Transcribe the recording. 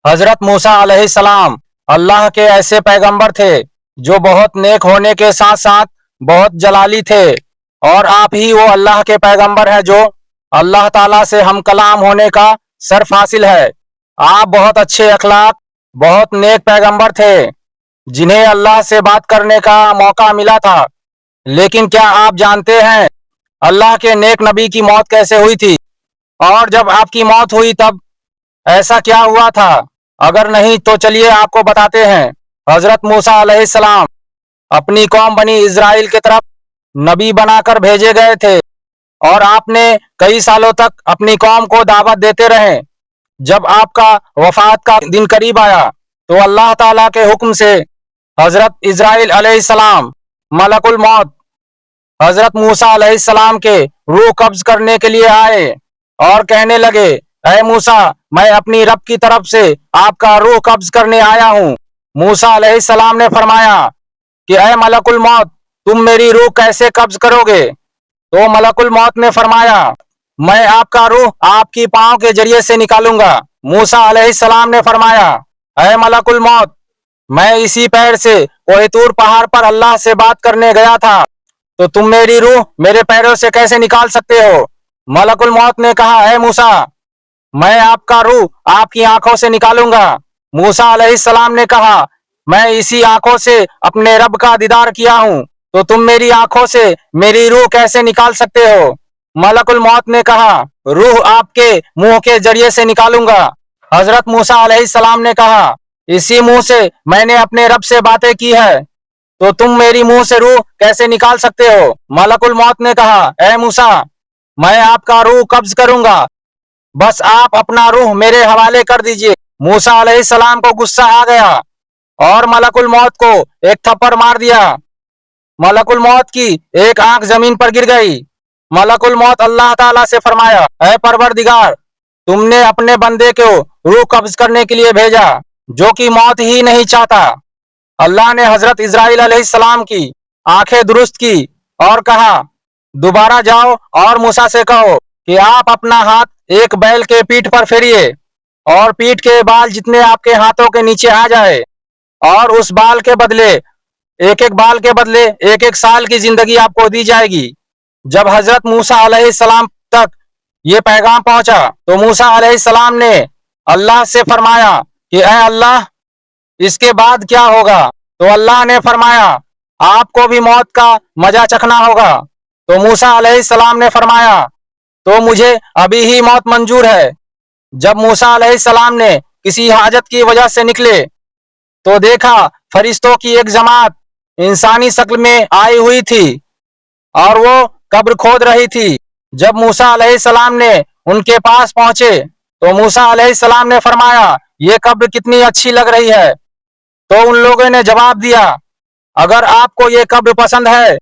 حضرت موسیٰ علیہ السلام اللہ کے ایسے پیغمبر تھے جو بہت نیک ہونے کے ساتھ ساتھ بہت جلالی تھے، اور آپ ہی وہ اللہ کے پیغمبر ہیں جو اللہ تعالیٰ سے ہم کلام ہونے کا شرف حاصل ہے۔ آپ بہت اچھے اخلاق، بہت نیک پیغمبر تھے جنہیں اللہ سے بات کرنے کا موقع ملا تھا۔ لیکن کیا آپ جانتے ہیں اللہ کے نیک نبی کی موت کیسے ہوئی تھی؟ اور جب آپ کی موت ہوئی تب ایسا کیا ہوا تھا؟ اگر نہیں تو چلیے آپ کو بتاتے ہیں۔ حضرت موسیٰ علیہ السلام اپنی قوم بنی اسرائیل کی طرف نبی بنا کر بھیجے گئے تھے، اور آپ نے کئی سالوں تک اپنی قوم کو دعوت دیتے رہے۔ جب آپ کا وفات کا دن قریب آیا تو اللہ تعالیٰ کے حکم سے حضرت اسرائیل علیہ السلام ملک الموت حضرت موسیٰ علیہ السلام کے روح قبض کرنے کے لیے آئے اور کہنے لگے، اے موسیٰ، میں اپنی رب کی طرف سے آپ کا روح قبض کرنے آیا ہوں۔ موسیٰ علیہ السلام نے فرمایا کہ اے ملک الموت، تم میری روح کیسے قبض کرو گے؟ تو ملک الموت نے فرمایا، میں آپ کا روح آپ کی پاؤں کے ذریعے سے نکالوں گا۔ موسیٰ علیہ السلام نے فرمایا، اے ملک الموت، میں اسی پیر سے کوہ طور پہاڑ پر اللہ سے بات کرنے گیا تھا، تو تم میری روح میرے پیروں سے کیسے نکال سکتے ہو؟ ملک الموت نے کہا، اے موسیٰ، میں آپ کا روح آپ کی آنکھوں سے نکالوں گا۔ موسیٰ علیہ السلام نے کہا، میں اسی آنکھوں سے اپنے رب کا دیدار کیا ہوں، تو تم میری آنکھوں سے میری روح کیسے نکال سکتے ہو؟ ملک الموت نے کہا، روح آپ کے منہ کے ذریعے سے نکالوں گا۔ حضرت موسیٰ علیہ السلام نے کہا، اسی منہ سے میں نے اپنے رب سے باتیں کی ہے، تو تم میری منہ سے روح کیسے نکال سکتے ہو؟ ملک الموت نے کہا، اے موسیٰ، میں آپ کا روح قبض کروں گا، بس آپ اپنا روح میرے حوالے کر دیجئے۔ موسیٰ علیہ السلام کو غصہ آ گیا اور ملک الموت کو ایک تھپڑ مار دیا۔ ملک الموت کی ایک آنکھ زمین پر گر گئی۔ ملک الموت اللہ تعالیٰ سے فرمایا، اے پروردگار، تم نے اپنے بندے کو روح قبض کرنے کے لیے بھیجا جو کہ موت ہی نہیں چاہتا۔ اللہ نے حضرت اسرائیل علیہ السلام کی آنکھیں درست کی اور کہا، دوبارہ جاؤ اور موسیٰ سے کہو کہ آپ اپنا ہاتھ ایک بیل کے پیٹھ پر پھیریے، اور پیٹھ کے بال جتنے آپ کے ہاتھوں کے نیچے آ جائے، اور اس بال کے بدلے ایک ایک سال کی زندگی آپ کو دی جائے گی۔ جب حضرت موسیٰ علیہ السلام تک یہ پیغام پہنچا تو موسیٰ علیہ السلام نے اللہ سے فرمایا کہ اے اللہ، اس کے بعد کیا ہوگا؟ تو اللہ نے فرمایا، آپ کو بھی موت کا مزہ چکھنا ہوگا۔ تو موسیٰ علیہ السلام نے فرمایا، تو مجھے ابھی ہی موت منظور ہے۔ جب موسیٰ علیہ السلام نے کسی حاجت کی وجہ سے نکلے تو دیکھا فرشتوں کی ایک جماعت انسانی شکل میں آئی ہوئی تھی، اور وہ قبر کھود رہی تھی۔ جب موسیٰ علیہ السلام نے ان کے پاس پہنچے تو موسیٰ علیہ السلام نے فرمایا، یہ قبر کتنی اچھی لگ رہی ہے۔ تو ان لوگوں نے جواب دیا، اگر آپ کو یہ قبر پسند ہے